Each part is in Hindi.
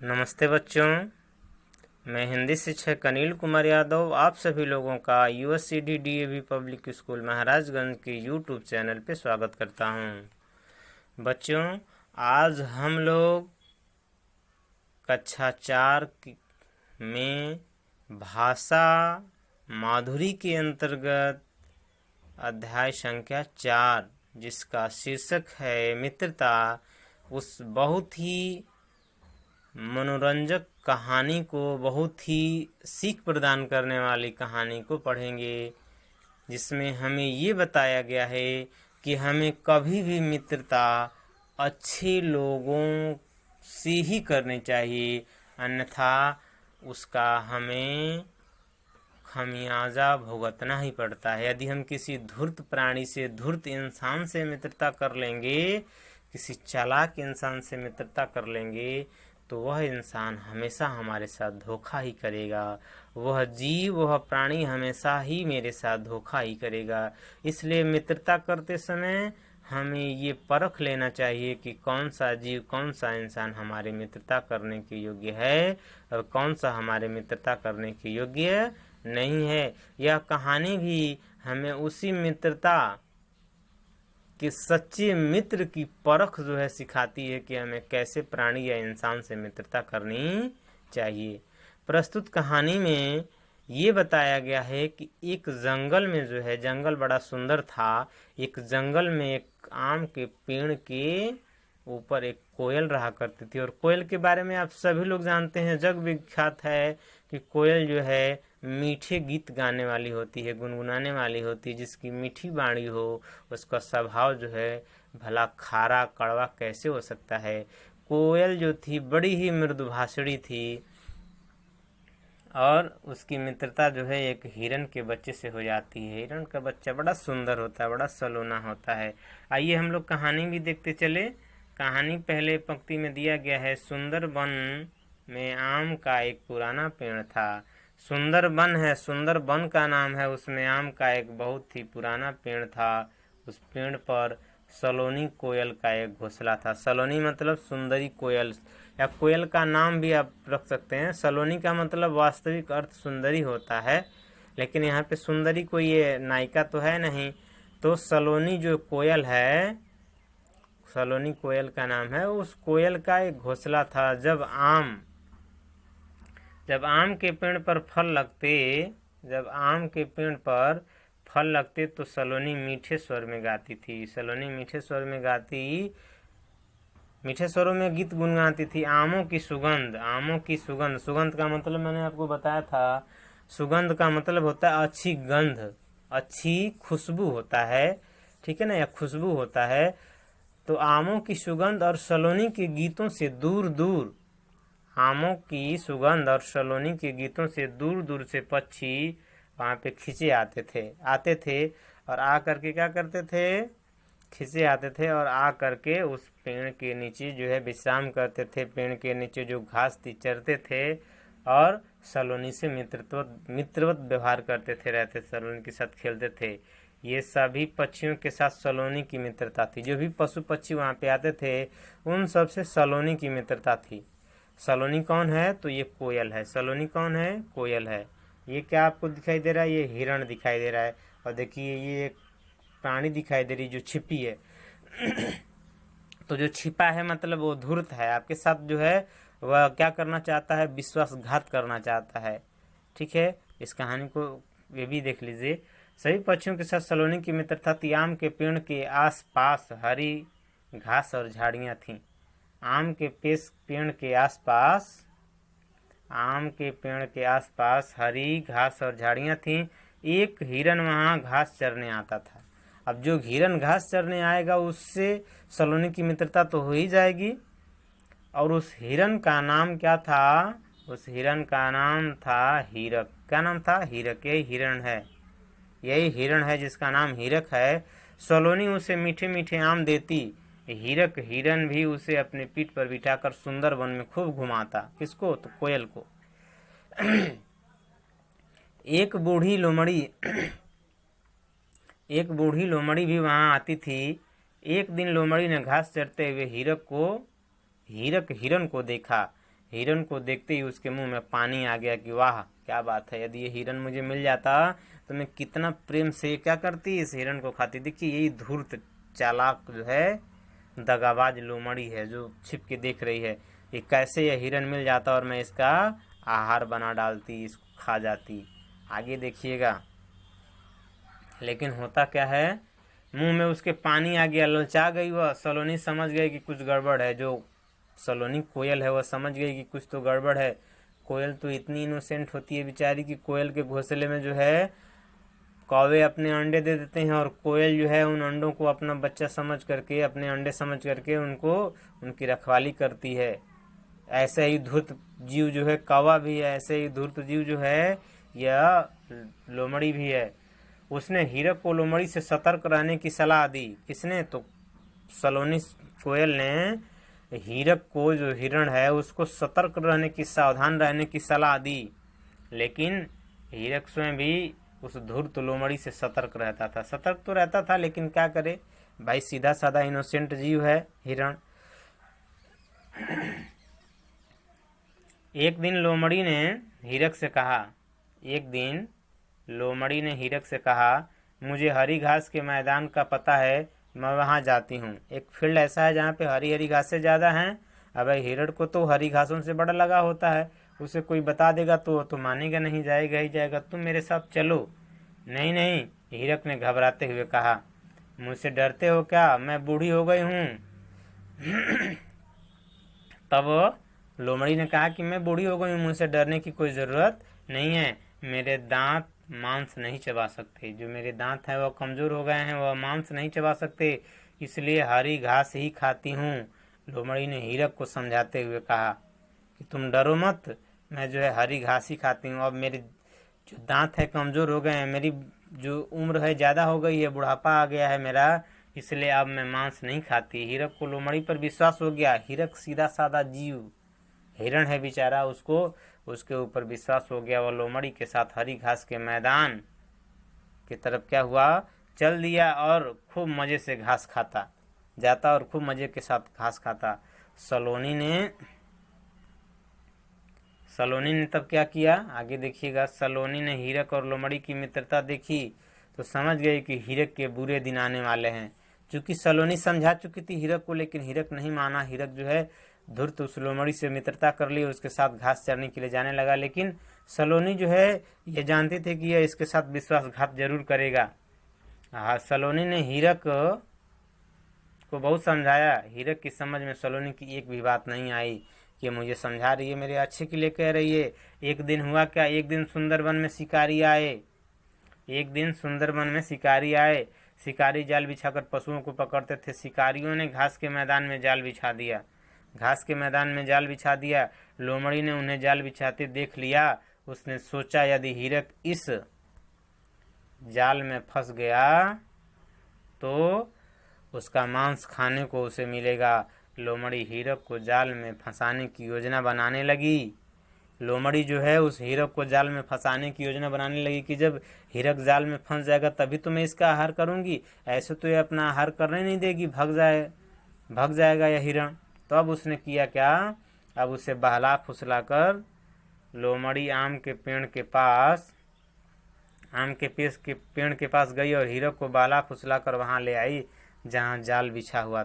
नमस्ते बच्चों, मैं हिंदी शिक्षक अनिल कुमार यादव आप सभी लोगों का यूएससीडी डीएवी पब्लिक स्कूल महाराजगंज के यूट्यूब चैनल पे स्वागत करता हूं। बच्चों, आज हम लोग कक्षा 4 में भाषा माधुरी के अंतर्गत अध्याय संख्या 4 जिसका शीर्षक है मित्रता, उस बहुत ही मनोरंजक कहानी को, बहुत ही सीख प्रदान करने वाली कहानी को पढ़ेंगे, जिसमें हमें ये बताया गया है कि हमें कभी भी मित्रता अच्छे लोगों से ही करनी चाहिए, अन्यथा उसका हमें खमियाजा भुगतना ही पड़ता है। यदि हम किसी धूर्त प्राणी से, धूर्त इंसान से मित्रता कर लेंगे, किसी चालाक इंसान से मित्रता कर लेंगे, तो वह इंसान हमेशा हमारे साथ धोखा ही करेगा। वह जीव, वह प्राणी हमेशा ही मेरे साथ धोखा ही करेगा। इसलिए मित्रता करते समय हमें ये परख लेना चाहिए कि कौन सा जीव, कौन सा इंसान हमारे मित्रता करने के योग्य है और कौन सा हमारे मित्रता करने के योग्य नहीं है। यह कहानी भी हमें उसी मित्रता कि सच्चे मित्र की परख जो है सिखाती है कि हमें कैसे प्राणी या इंसान से मित्रता करनी चाहिए। प्रस्तुत कहानी में ये बताया गया है कि एक जंगल में जो है, जंगल बड़ा सुंदर था। एक जंगल में एक आम के पेड़ के ऊपर एक कोयल रहा करती थी, और कोयल के बारे में आप सभी लोग जानते हैं, जग विख्यात है कि कोयल जो है मीठे गीत गाने वाली होती है, गुनगुनाने वाली होती है। जिसकी मीठी वाणी हो, उसका स्वभाव जो है भला खारा कड़वा कैसे हो सकता है। कोयल जो थी बड़ी ही मृदुभाषिणी थी, और उसकी मित्रता जो है एक हिरन के बच्चे से हो जाती है। हिरन का बच्चा बड़ा सुंदर होता है, बड़ा सलोना होता है। आइए हम लोग कहानी भी देखते चले। कहानी पहले पंक्ति में दिया गया है, सुंदर वन में आम का एक पुराना पेड़ था। सुंदर वन है, सुंदर वन का नाम है, उसमें आम का एक बहुत ही पुराना पेड़ था। उस पेड़ पर सलोनी कोयल का एक घोंसला था। सलोनी मतलब सुंदरी कोयल, या कोयल का नाम भी आप रख सकते हैं। सलोनी का मतलब वास्तविक अर्थ सुंदरी होता है, लेकिन यहाँ पे सुंदरी कोई ये नायिका तो है नहीं। तो सलोनी जो कोयल है, सलोनी कोयल का नाम है, उस कोयल का एक घोंसला था। जब आम के पेड़ पर फल लगते, जब आम के पेड़ पर फल लगते तो सलोनी मीठे स्वर में गाती थी। सलोनी मीठे स्वर में गाती, मीठे स्वरों में गीत गुनगुनाती थी। आमों की सुगंध, आमों की सुगंध, सुगंध का मतलब मैंने आपको बताया था, सुगंध का मतलब होता है अच्छी गंध, अच्छी खुशबू होता है, ठीक है ना, या खुशबू होता है। तो आमों की सुगंध और सलोनी के गीतों से दूर दूर, आमों की सुगंध और सलोनी के गीतों से दूर दूर से पक्षी वहाँ पे खींचे आते थे और आ करके क्या करते थे, खींचे आते थे और आ करके उस पेड़ के नीचे जो है विश्राम करते थे। पेड़ के नीचे जो घास थी चरते थे और सलोनी से मित्रवत व्यवहार करते थे, रहते सलोनी के साथ खेलते थे। ये सभी पक्षियों के साथ सलोनी की मित्रता थी। जो भी पशु पक्षी वहाँ पे आते थे उन सब से सलोनी की मित्रता थी। सलोनी कौन है? तो ये कोयल है। सलोनी कौन है? कोयल है। ये क्या आपको दिखाई दे रहा है? ये हिरण दिखाई दे रहा है। और देखिए ये एक प्राणी दिखाई दे रही जो छिपी है। तो जो छिपा है मतलब वो धूर्त है, आपके साथ जो है वह क्या करना चाहता है, विश्वासघात करना चाहता है। ठीक है, इस कहानी को ये भी देख लीजिए। सभी पक्षियों के साथ सलोनी की मित्रता थी। आम के पेड़ के आस पास हरी घास और झाड़ियाँ थीं। आम के पेड़ के आसपास, आम के पेड़ के आसपास हरी घास और झाड़ियाँ थीं। एक हिरन वहाँ घास चरने आता था। अब जो हिरन घास चरने आएगा उससे सलोनी की मित्रता तो हो ही जाएगी। और उस हिरन का नाम क्या था? उस हिरन का नाम था हीरक। क्या नाम था? हीरक। यही हिरण है, यही हिरण है जिसका नाम हीरक है। सलोनी उसे मीठे मीठे आम देती। हीरक हिरन भी उसे अपने पीठ पर बिठाकर सुंदर वन में खूब घुमाता। किसको? तो कोयल को। एक बूढ़ी लोमड़ी एक बूढ़ी लोमड़ी भी वहां आती थी। एक दिन लोमड़ी ने घास चरते हुए हीरक हिरन को देखा। हिरन को देखते ही उसके मुंह में पानी आ गया कि वाह क्या बात है, यदि ये हिरन मुझे मिल जाता तो मैं कितना प्रेम से क्या करती, इस हिरन को खाती। देखिए यही धूर्त चालाक जो है दगाबाज लोमड़ी है जो छिप के देख रही है कि कैसे यह हिरन मिल जाता और मैं इसका आहार बना डालती, इसको खा जाती। आगे देखिएगा, लेकिन होता क्या है, मुंह में उसके पानी आ गया, ललचा गई वह। सलोनी समझ गई कि कुछ गड़बड़ है। जो सलोनी कोयल है वह समझ गई कि कुछ तो गड़बड़ है। कोयल तो इतनी इनोसेंट होती है बेचारी कि कोयल के घोंसले में जो है कौवे अपने अंडे दे देते हैं और कोयल जो है उन अंडों को अपना बच्चा समझ करके, अपने अंडे समझ करके उनको उनकी रखवाली करती है। ऐसे ही धूर्त जीव जो है कौवा भी है, ऐसे ही धूर्त जीव जो है यह लोमड़ी भी है। उसने हीरक को लोमड़ी से सतर्क रहने की सलाह दी। किसने? तो सलोनी कोयल ने हीरक को, जो हिरण है, उसको सतर्क रहने की, सावधान रहने की सलाह दी। लेकिन हीरक स्वयं भी उस धूर्त लोमड़ी से सतर्क रहता था। सतर्क तो रहता था लेकिन क्या करे भाई, सीधा साधा इनोसेंट जीव है हिरण। एक दिन लोमड़ी ने हीरक से कहा, मुझे हरी घास के मैदान का पता है, मैं वहाँ जाती हूँ। एक फील्ड ऐसा है जहाँ पे हरी हरी घासें ज़्यादा हैं। अब हिरण को तो हरी घासों से बड़ा लगा होता है, उसे कोई बता देगा तो मानेगा नहीं, जाएगा ही जाएगा। तुम मेरे साथ चलो। नहीं नहीं, हीरक ने घबराते हुए कहा, मुझसे डरते हो क्या? मैं बूढ़ी हो गई हूँ। तब लोमड़ी ने कहा कि मैं बूढ़ी हो गई हूँ, मुझसे डरने की कोई ज़रूरत नहीं है। मेरे दांत मांस नहीं चबा सकते, जो मेरे दांत हैं वह कमज़ोर हो गए हैं, वह मांस नहीं चबा सकते, इसलिए हरी घास ही खाती हूँ। लोमड़ी ने हीरक को समझाते हुए कहा कि तुम डरो मत, मैं जो है हरी घास ही खाती हूँ। अब मेरे जो दांत है कमज़ोर हो गए हैं, मेरी जो उम्र है ज़्यादा हो गई है, बुढ़ापा आ गया है मेरा, इसलिए अब मैं मांस नहीं खाती। हीरक को लोमड़ी पर विश्वास हो गया। हीरक सीधा साधा जीव हिरण है बेचारा, उसको उसके ऊपर विश्वास हो गया। वह लोमड़ी के साथ हरी घास के मैदान की तरफ क्या हुआ, चल दिया और खूब मज़े से घास खाता जाता और खूब मज़े के साथ घास खाता। सलोनी ने तब क्या किया, आगे देखिएगा। सलोनी ने हीरक और लोमड़ी की मित्रता देखी तो समझ गई कि हीरक के बुरे दिन आने वाले हैं। चूंकि सलोनी समझा चुकी थी हीरक को, लेकिन हीरक नहीं माना। हीरक जो है धूर्त उस लोमड़ी से मित्रता कर ली, उसके साथ घास चरने के लिए जाने लगा। लेकिन सलोनी जो है ये जानते थे कि यह इसके साथ विश्वासघात जरूर करेगा। सलोनी ने हीरक को बहुत समझाया। हीरक की समझ में सलोनी की एक भी बात नहीं आई कि मुझे समझा रही है, मेरे अच्छे के लिए कह रही है। एक दिन हुआ क्या, एक दिन सुंदरबन में शिकारी आए। शिकारी जाल बिछाकर पशुओं को पकड़ते थे। शिकारियों ने घास के मैदान में जाल बिछा दिया। लोमड़ी ने उन्हें जाल बिछाते देख लिया। उसने सोचा यदि हीरक इस जाल में फंस गया तो उसका मांस खाने को उसे मिलेगा। लोमड़ी हीरक को जाल में फंसाने की योजना बनाने लगी। लोमड़ी जो है उस हीरक को जाल में फंसाने की योजना बनाने लगी कि जब हीरक जाल में फंस जाएगा तभी तो मैं इसका आहार करूंगी, ऐसे तो ये अपना आहार करने नहीं देगी, भाग जाएगा यह हिरण। तो अब उसने किया क्या, अब उसे बहला फुसला कर लोमड़ी आम के पेड़ के पास गई और हीरक को बहला फुसला कर वहां ले आई जहां जाल बिछा हुआ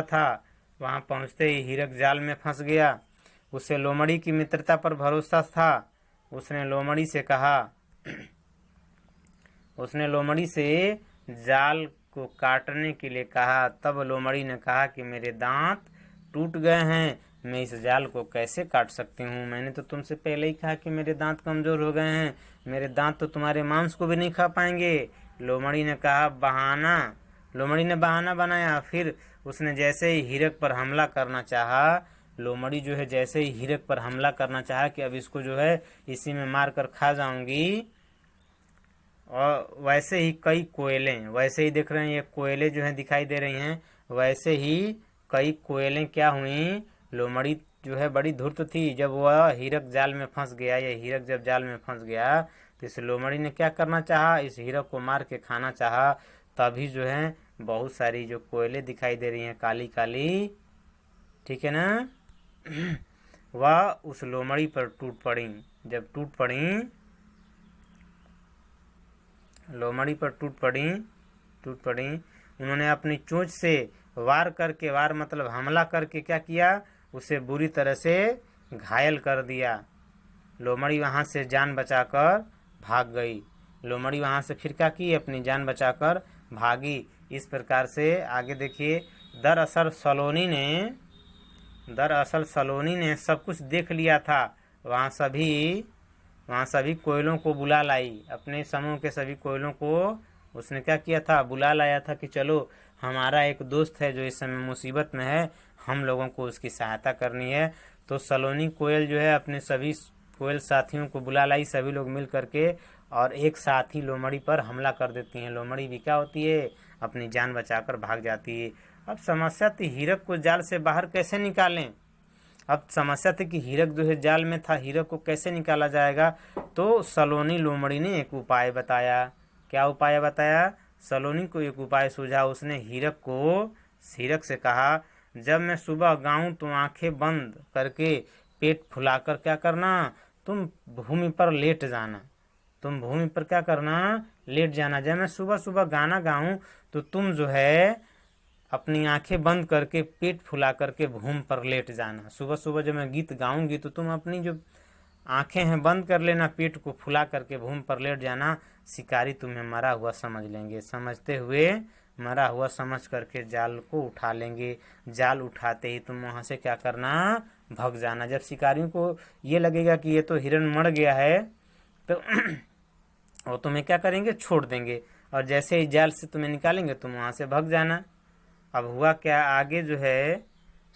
था। वहां पहुंचते ही हीरक जाल में फंस गया। उसे लोमड़ी की मित्रता पर भरोसा था। उसने लोमड़ी से जाल को काटने के लिए कहा। तब लोमड़ी ने कहा कि मेरे दांत टूट गए हैं, मैं इस जाल को कैसे काट सकती हूँ? मैंने तो तुमसे पहले ही कहा कि मेरे दांत कमज़ोर हो गए हैं, मेरे दांत तो तुम्हारे मांस को भी नहीं खा पाएंगे। लोमड़ी ने बहाना बनाया। फिर उसने जैसे ही हीरक पर हमला करना चाहा, लोमड़ी जो है जैसे ही हीरक पर हमला करना चाहा कि अब इसको जो है इसी में मार कर खा जाऊंगी, और वैसे ही कई कोयलें, वैसे ही देख रहे हैं ये कोयलें जो हैं दिखाई दे रही हैं, वैसे ही कई कोयलें क्या हुई, लोमड़ी जो है बड़ी धूर्त थी। जब वह हीरक जाल में फंस गया, ये हीरक जब जाल में फंस गया तो इस लोमड़ी ने क्या करना चाहा, इस हीरक को मार के खाना चाहा। तभी जो है बहुत सारी जो कोयलें दिखाई दे रही हैं काली काली, ठीक है ना। वह उस लोमड़ी पर टूट पड़ी। जब टूट पड़ी, लोमड़ी पर टूट पड़ी, उन्होंने अपनी चोंच से वार करके, वार मतलब हमला करके क्या किया, उसे बुरी तरह से घायल कर दिया। लोमड़ी वहाँ से जान बचाकर भाग गई। लोमड़ी वहाँ से फिर क्या की, अपनी जान बचाकर भागी। इस प्रकार से आगे देखिए, दरअसल सलोनी ने सब कुछ देख लिया था। वहाँ सभी कोयलों को बुला लाई। अपने समूह के सभी कोयलों को उसने क्या किया था, बुला लाया था कि चलो, हमारा एक दोस्त है जो इस समय मुसीबत में है, हम लोगों को उसकी सहायता करनी है। तो सलोनी कोयल जो है अपने सभी कोयल साथियों को बुला लाई, सभी लोग मिल करके, और एक साथ ही लोमड़ी पर हमला कर देती हैं। लोमड़ी भी क्या होती है, अपनी जान बचाकर भाग जाती है। अब समस्या थी हीरक को जाल से बाहर कैसे निकालें। अब समस्या थी कि हीरक जो है जाल में था, हीरक को कैसे निकाला जाएगा। तो सलोनी लोमड़ी ने एक उपाय बताया। क्या उपाय बताया, सलोनी को एक उपाय सूझा। उसने हीरक से कहा, जब मैं सुबह गाऊं तो आंखें बंद करके पेट फुलाकर क्या करना, तुम भूमि पर लेट जाना। तुम भूमि पर क्या करना, लेट जाना। जब मैं सुबह सुबह गाना गाऊं तो तुम जो है अपनी आंखें बंद करके पेट फुला करके भूमि पर लेट जाना। सुबह सुबह जब मैं गीत गाऊंगी तो तुम अपनी जो आंखें हैं बंद कर लेना, पेट को फुला करके भूमि पर लेट जाना। शिकारी तुम्हें मरा हुआ समझ लेंगे, समझते हुए मरा हुआ समझ करके जाल को उठा लेंगे। जाल उठाते ही तुम वहां से क्या करना, भग जाना। जब शिकारियों को ये लगेगा कि ये तो हिरन मर गया है, तो वो तुम्हें क्या करेंगे, छोड़ देंगे, और जैसे ही जाल से तुम्हें निकालेंगे तुम वहां से भग जाना। अब हुआ क्या, आगे जो है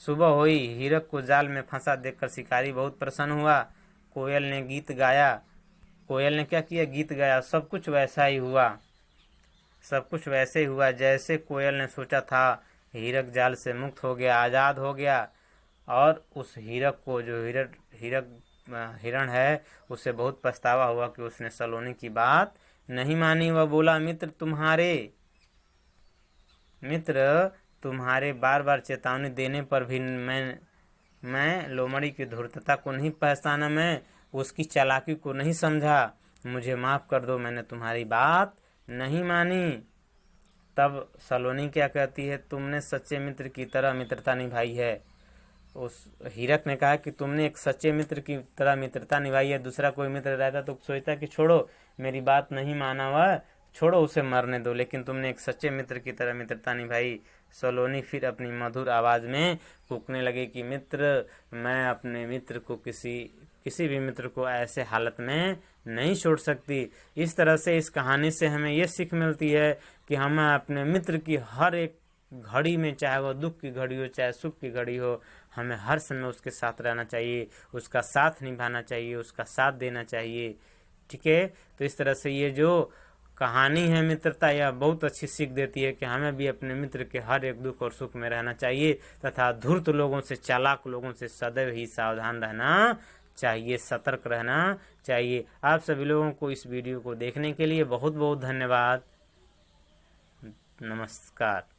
सुबह हुई, हीरक को जाल में फंसा देखकर शिकारी बहुत प्रसन्न हुआ। कोयल ने गीत गाया। कोयल ने क्या किया, गीत गाया। सब कुछ वैसा ही हुआ, सब कुछ वैसे ही हुआ जैसे कोयल ने सोचा था। हीरक जाल से मुक्त हो गया, आज़ाद हो गया। और उस हीरक को, जो हिरण है, उसे बहुत पछतावा हुआ कि उसने सलोनी की बात नहीं मानी। वह बोला, मित्र तुम्हारे बार बार चेतावनी देने पर भी मैं लोमड़ी की धूर्तता को नहीं पहचाना, मैं उसकी चालाकी को नहीं समझा। मुझे माफ़ कर दो, मैंने तुम्हारी बात नहीं मानी। तब सलोनी क्या कहती है, तुमने सच्चे मित्र की तरह मित्रता निभाई है। उस हीरक ने कहा कि तुमने एक सच्चे मित्र की तरह मित्रता निभाई है। दूसरा कोई मित्र रहता तो सोचता कि छोड़ो, मेरी बात नहीं माना वह, छोड़ो उसे मरने दो, लेकिन तुमने एक सच्चे मित्र की तरह मित्रता निभाई। सलोनी फिर अपनी मधुर आवाज़ में कूकने लगे कि मित्र, मैं अपने मित्र को किसी भी मित्र को ऐसे हालत में नहीं छोड़ सकती। इस तरह से इस कहानी से हमें ये सीख मिलती है कि हमें अपने मित्र की हर एक घड़ी में, चाहे वह दुख की घड़ी हो चाहे सुख की घड़ी हो, हमें हर समय उसके साथ रहना चाहिए, उसका साथ निभाना चाहिए, उसका साथ देना चाहिए। ठीक है, तो इस तरह से ये जो कहानी है मित्रता, यह बहुत अच्छी सीख देती है कि हमें भी अपने मित्र के हर एक दुख और सुख में रहना चाहिए, तथा धूर्त लोगों से, चालाक लोगों से सदैव ही सावधान रहना चाहिए, सतर्क रहना चाहिए। आप सभी लोगों को इस वीडियो को देखने के लिए बहुत बहुत धन्यवाद। नमस्कार।